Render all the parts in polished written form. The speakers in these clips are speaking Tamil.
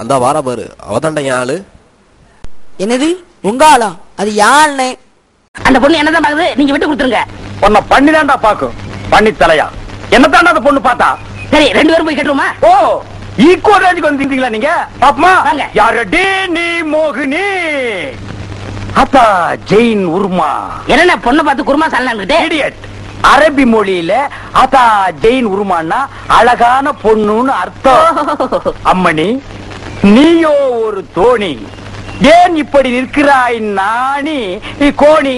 அந்த வார பாரு அவதாண்டா என் ஆளு. என்னது உங்க ஆளா? அது யாருன்னு? அந்த பொண்ணு என்னதான் பாக்குது, நீங்க விட்டு கொடுத்துருங்க. உன்னை பண்ணி தான்டா பாக்கும். பண்ணி தலையா என்னதான்டா அந்த பொண்ணு பார்த்தா? சரி 2 பேரும் போய் கேட்டுருமா? ஓ ஈக்குவல் ரேஞ்சுக்கு வந்துட்டீங்களா நீங்க? பாப்பமா வாங்க. யாரடி நீ மோகினி அத்தா ஜெயின் உருமா. என்ன பொண்ணை பார்த்து குருமா சாலான்னுட்டே? இடியட். அரபி மொழியில அத்தா ஜெயின் உருமான்னா அழகான பொண்ணுன்னு அர்த்தம். அம்மணி நீயோ ஒரு தோணி, ஏன் இப்படி நிற்கிறாய் நாணி கோணி?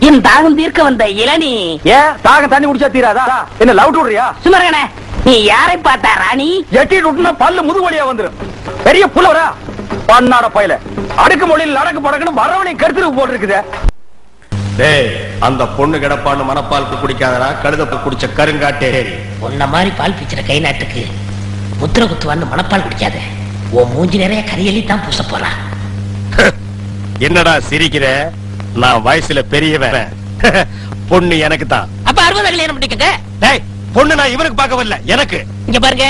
என் தாகம் தீர்க்க வந்த இளநீ. ஏன் தாகம் தண்ணி குடிச்சா தீராதா? என்ன லவ் விடுறியா? சுமரகனே, நீ யாரை பார்த்தா ராணி? எட்டிட்டு விட்டுனா பல்லு முதுகு வழியா வந்துடும். பெரிய புலவரா பண்ணாட பயில அடுக்கு மொழியில் நடக்கு படக்குன்னு வரவனை கருத்துருக்கு போட்டு இருக்குது. டேய் அந்த பொண்ணு கிடப்பான்னு மனப்பாலுக்கு குடிக்காதடா, கழுத குடிச்ச கருங்காட்டே. உன்ன மாதிரி பால் பிச்சுற கை நாட்டுக்கு முத்திர குத்துவான்னு மனப்பால் குடிக்காத. உன் மூஞ்சி நிறைய கரியலி தான் பூச போறா. என்னடா சிரிக்கிற? நான் வயசுல பெரியவன். பொண்ணு எனக்கு தான். அப்ப 60 கல்யாணம் பண்ணிக்கங்க. டேய் பொண்ணு நான் இவனுக்கு பார்க்க வரல, எனக்கு. இங்க பாருங்க,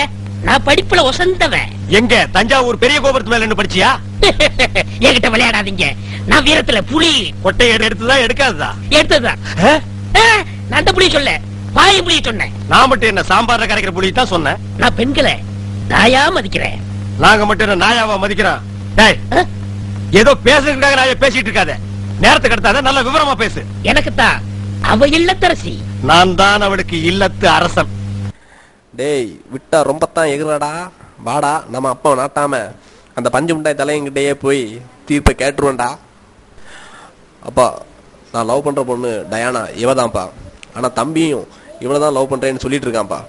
நான் படிப்புல ஒசந்தவன். எங்க தஞ்சாவூர் பெரிய கோபுரத்து மேல என்ன படிச்சியா? என்கிட்ட விளையாடாதீங்க. நான் வீரத்துல புலி. கொட்டை எடுத்துதான் எடுக்காததா? எடுத்ததுதான். நான் அந்த புலி சொல்ல, பாய புலி சொன்னேன். நான் மட்டும் என்ன சாம்பார்ல கரைக்கிற புலி தான் சொன்னேன். நான் பெண்களை நாயா மதிக்கிறேன். நாங்க மட்டும் என்ன நாயாவா மதிக்கிறோம்? டேய் ஏதோ பேசுறதுக்காக நாய பேசிட்டு இருக்காத. நேரத்துக்கு எடுத்தாத, நல்ல விவரமா பேசு. எனக்குத்தான் அவ இல்லத்தரசி. நான் தான் அவளுக்கு இல்லத்து அரசன். டேய் விட்டா ரொம்ப தான் எகுறடா. வாடா நம்ம அப்பா நாட்டாம அந்த பஞ்சு முண்டாய் தலையங்கிட்டே போய் தீர்ப்பை கேட்டுருவேன்டா. அப்பா நான் லவ் பண்ற பொண்ணு டயானா இவதான்ப்பா. ஆனா தம்பியும் இவனதான் லவ் பண்றேன்னு சொல்லிட்டு இருக்கான்ப்பா.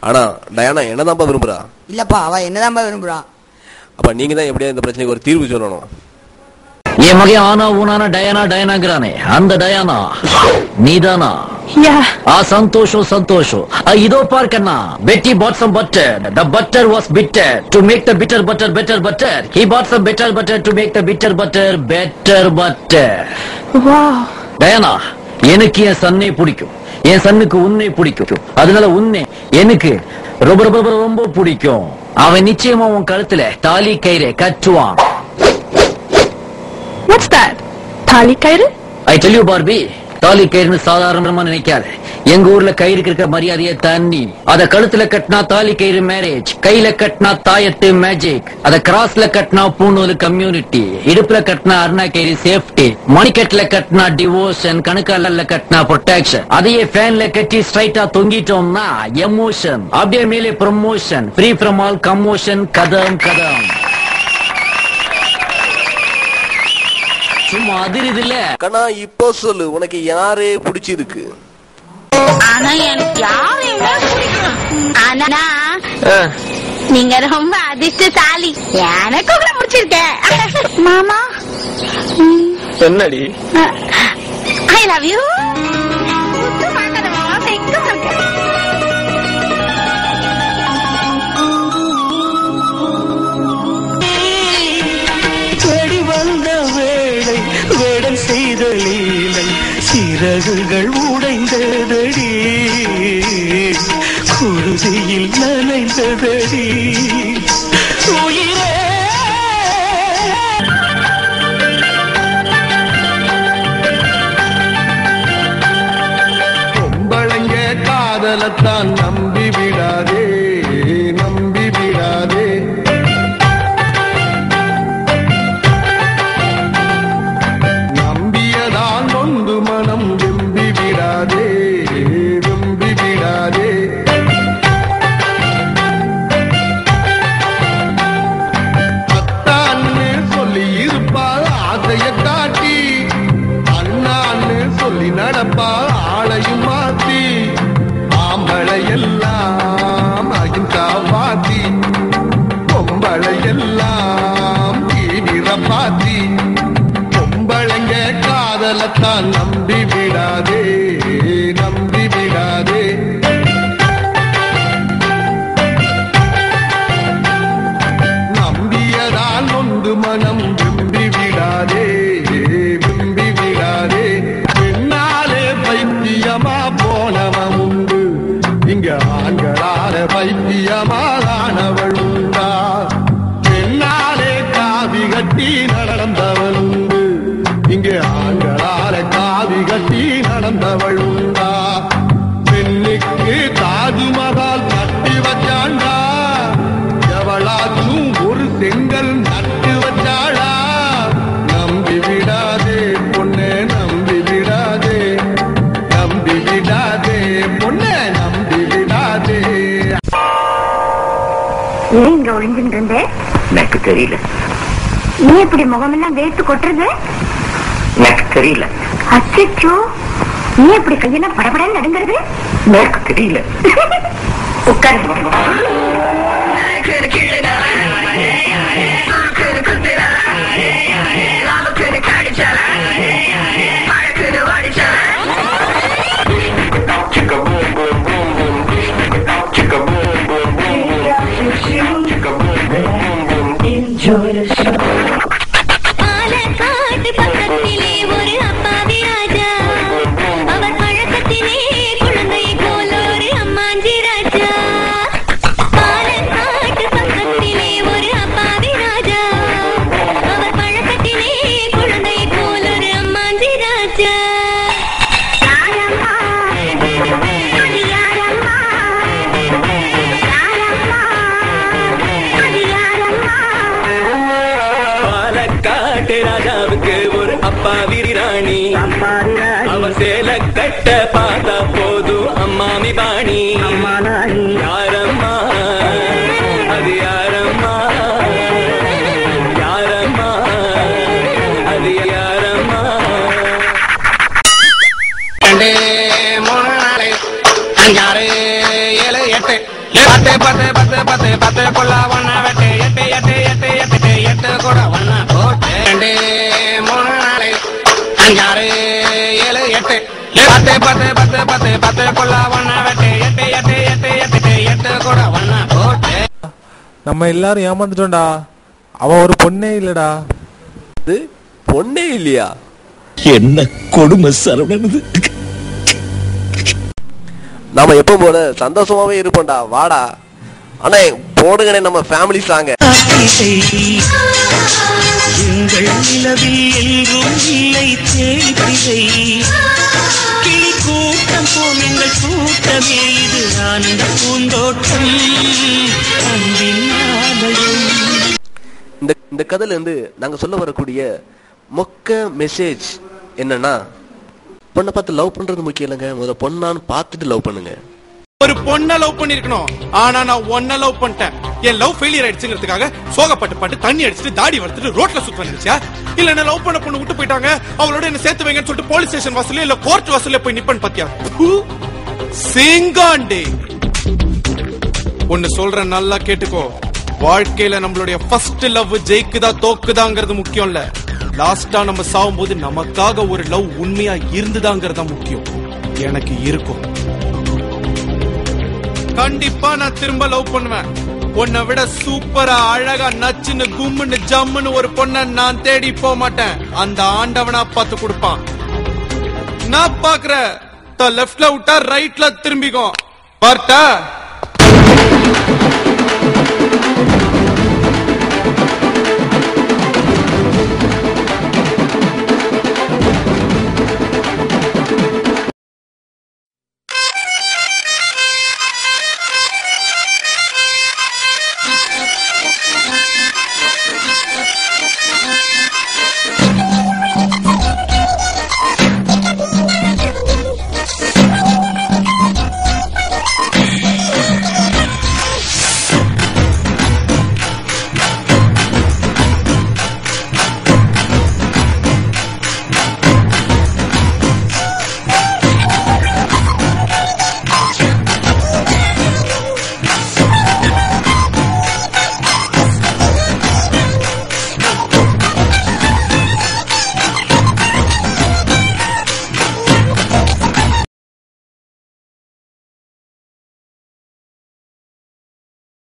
ஆனா டயானா என்னதான்ப்பா விரும்புறா? இல்லப்பா அவ என்னதான்ப்பா விரும்புறா. அப்ப நீங்க தான் எப்படியா இந்த பிரச்சனைக்கு ஒரு தீர்வு சொல்லணும். என் மகன் ஆனா ஊனானா டயானா டயானாங்கிறானே, அந்த டயானா நீதானா? சந்தோஷம் சந்தோஷம். இதோ பார்க்கண்ணா, Betty bought some butter. The butter was bitter. To make the bitter butter better butter, he bought some bitter butter to make the bitter butter better butter. Wow. Diana, எனக்கு என் சன்னே பிடிக்கும், என் சன்னுக்கு உன்னை பிடிக்கும். அதனால உன்னை எனக்கு ரொம்ப ரொம்ப ரொம்ப பிடிக்கும். அவன் நிச்சயமா உன் கழுத்துல தாலி கயிறை கட்டுவான். What's that? தாலி கயிறு? I tell you Barbie, தாலி கயிறுன்னு சாதாரணமா நினைக்காத. எங்க ஊர்ல கயிறுக்கு இருக்கிற மரியாதைய தண்ணி. அத கழுத்துல கட்டினா தாலி கயிறு மேரேஜ், கையில கட்டினா தாயத்து மேஜிக், அத கிராஸ்ல கட்டினா பூணூல் கம்யூனிட்டி, இடுப்புல கட்டினா அருணா கயிறு சேஃப்டி, மணிக்கட்டுல கட்டினா டிவோஷன், கணுக்கால கட்டினா ப்ரொடெக்ஷன். அதையே ஃபேன்ல கட்டி ஸ்ட்ரைட்டா தொங்கிட்டோம்னா எமோஷன். அப்படியே மேலே promotion, free from all commotion. கதம் கதம். சும்மா அதிருது இல்ல கண்ணா, இப்போ சொல்லு உனக்கு யாரே பிடிச்சிருக்கு? ஆனா எனக்கு யாரையுமே பிடிக்கும். ஆனா நீங்க ரொம்ப அதிர்ஷ்டசாலி. எனக்கு உங்களை பிடிச்சிருக்க மாமா. என்னடி? I love you. தேடி வந்த வேளை வேடம் செய்த லீலை, சிறகுகள் உடைந்ததடி, குருதியில் நனைந்ததடி உயிரே. பொம்பளைங்க காதலத்தான் நம்பி விடாதே, நம்பி விடாதே. நம்பியதான் கொண்டு மனம் வெம்பி விடாதே, வெம்பி விடாதே. அத்தான்னு சொல்லி இருப்பாள் ஆசைய காட்டி, அண்ணான்னு சொல்லி நடப்பாள் ஆளையும் மாத்தி. ஆம்பளை எல்லாம் அகிம்சா பாத்தி, பொம்பளை எல்லாம் தீவிர பாத்தி. பொம்பளைங்க காதலத்தான் நம்பி விடாதே, நம்பி விடாதே. நம்பியதான் ஒன்று மனம் வெம்பி விடாதே, வெம்பி விடாதே. பெண்ணாலே பைத்தியமா போனவன் உண்டு, இங்க ஆண்களால பைத்தியமானவள் உண்டா? ஒளிஞ்சுட்டு இருந்த? எனக்கு தெரியல. நீ இப்படி முகமெல்லாம் வேர்த்து கொட்டுறது? எனக்கு தெரியல. அச்சோ, நீ இப்படி கையெல்லாம் படபடன்னு நடுங்கிறது? எனக்கு தெரியல. உட்காருங்க. பாலக்காட்டு பக்கத்திலே ஒரு அப்பாவி ராஜா, அவர் பழக்கத்திலே குழந்தை போல ஒரு அம்மாஞ்சி ராஜா. பாலக்காட்டு பக்கத்திலே ஒரு அப்பாவி ராஜா, அவர் பழக்கத்திலே குழந்தை போல ஒரு அம்மாஞ்சி ராஜா. ராஜாவுக்கு ஒரு அப்பாவி ராணி, அவர் சேல கட்ட பார்த்தா போதும் அம்மாமி பாணி. யாரம்மா அது யாரம்மா, யாரம்மா அது யாரம்மா. 2 3 4 5 6 7 8 10 10 10 10 10 கொள்ள ஒன்னா வெட்டு 8 8 8 8 8 கூட ஒன்னா போட்டு 2 3 4 5 6 7 8 10 10 10 10 10 கொள்ள ஒன்னா வெட்டு 8 8 8 8 8 கூட ஒன்னா போட்டு. நம்ம எல்லாரும் ஏமாந்துட்டோம்டா. அவன் ஒரு பொண்ணே இல்லடா. இது பொண்ணே இல்லையா? என்ன கொடுமை சரவணனது. நாம எப்பவும் போல சந்தோஷமாவே இருப்போம்டா, வாடா. அண்ணே போடுங்கண்ணே நம்ம ஃபேமிலி சாங்க. எங்கள் நிலவில் எங்கும் இல்லை தேய்பிழை, கிளி கூட்டம் போல் எங்கள் கூட்டமே இது ஆனந்த பூந்தோட்டம் அன்பின் ஆலயம். இந்த கதையில இருந்து நாங்க சொல்ல வரக்கூடிய மொக்க மெசேஜ் என்னன்னா, பொண்ணை பார்த்து லவ் பண்றது முக்கியம் இல்லைங்க, முதல்ல பொண்ணான்னு பார்த்துட்டு லவ் பண்ணுங்க. ஒரு பொண்ண லவ் பண்ணிருக்கணும், ஆனா நான் ஒன்ன லவ் பண்ணிட்டேன். என் லவ் ஃபெயிலியர் ஆயிடுச்சுங்கிறதுக்காக சோகப்பட்டு பட்டு தண்ணி அடிச்சுட்டு தாடி வளர்த்துட்டு ரோட்ல சுத்த நினைச்சா? இல்ல என்ன லவ் பண்ண பொண்ணு விட்டு போயிட்டாங்க, அவளோட என்ன சேர்த்து வைங்கன்னு சொல்லிட்டு போலீஸ் ஸ்டேஷன் வாசல்ல இல்ல கோர்ட் வாசல்ல போய் நிப்பன் பாத்தியா? சிங்காண்டே ஒன்னு சொல்ற, நல்லா கேட்டுக்கோ. வாழ்க்கையில நம்மளுடைய ஃபர்ஸ்ட் லவ் ஜெயிக்குதா தோக்குதாங்கிறது முக்கியம் இல்ல, லாஸ்டா நம்ம சாவும் போது நமக்காக ஒரு லவ் உண்மையா இருந்துதாங்கிறதா முக்கியம். எனக்கு இருக்கும். கண்டிப்பா நான் திரும்ப லவ் பண்ணுவேன். உன்னை விட சூப்பரா அழகா நச்சுன்னு கும்முன்னு ஜம்முன்னு ஒரு பொண்ண நான் தேடி போக மாட்டேன். அந்த ஆண்டவனா பார்த்து கொடுப்பான். நான் பாக்குறேன். லெப்ட்ல விட்டா ரைட்ல திரும்பிக்கும். பார்த்தா